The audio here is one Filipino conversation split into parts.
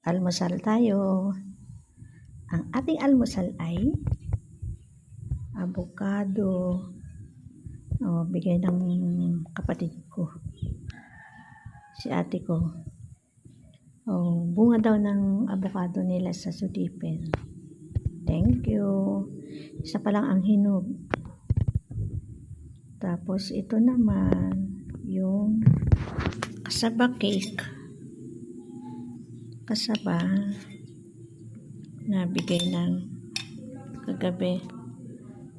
Almusal tayo. Ang ating almusal ay avocado. Bigay ng kapatid ko. Si ate ko. Bunga daw ng avocado nila sa Sudipen. Thank you. Isa pa lang ang hinog. Tapos ito naman yung kasaba cake. Kasaba na bigay ng kagabi.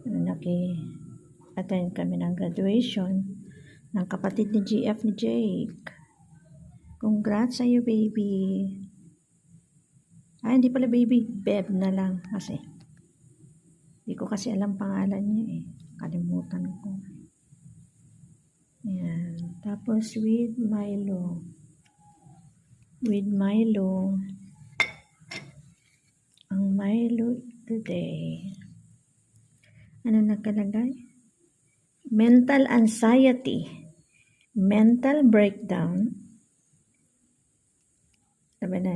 Naki-attend kami ng graduation ng kapatid ni GF ni Jake. Congrats sa'yo, baby. Hindi pala baby. Beb na lang kasi. Hindi ko kasi alam pangalan niya eh. Kalimutan ko. Yan. Tapos with Milo. With Milo. Ang Milo today. Ano nakalagay? Mental anxiety. Mental breakdown. Sabi na.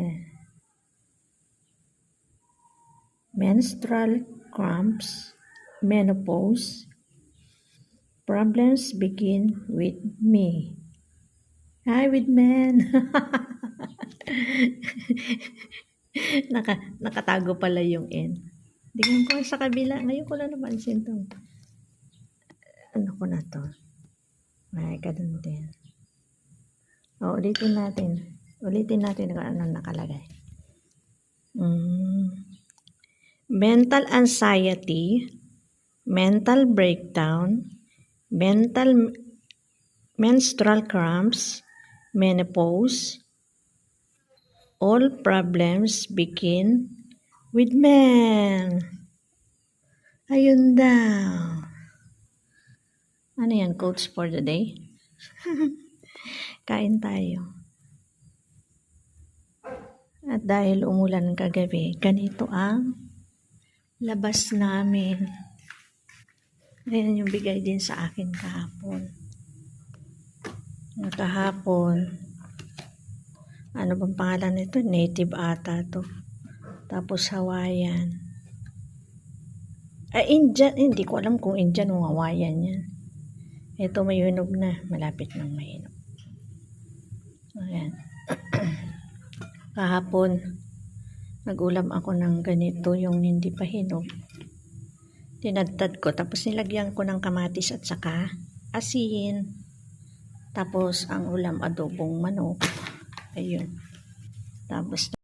Menstrual cramps. Menopause. Problems begin with me. Hi, with men. Nakatago pala yung N. Tingnan ko sa kabila. Ngayon ko lang napansin to. Ano ko na to? Ay, ganun din. Ulitin natin. Ulitin natin kung ano nakalagay. Mental anxiety, mental breakdown, menstrual cramps, menopause. All problems begin with men. Ayun daw. Ano yan? Quotes for the day? Kain tayo. At dahil umulan kagabi, ganito ang labas namin. Ayan yung bigay din sa akin kahapon. Kahapon, ano bang pangalan nito? Native ata to. Tapos Hawaiian. Indian. Hindi ko alam kung Indian o Hawaiian yan. Ito may hinog na. Malapit ng mahinog. Ayan. Kahapon, nagulam ako ng ganito yung hindi pa hinog. Tinadtad ko. Tapos nilagyan ko ng kamatis at saka asin. Tapos ang ulam adobong manok. Ayun. Tapos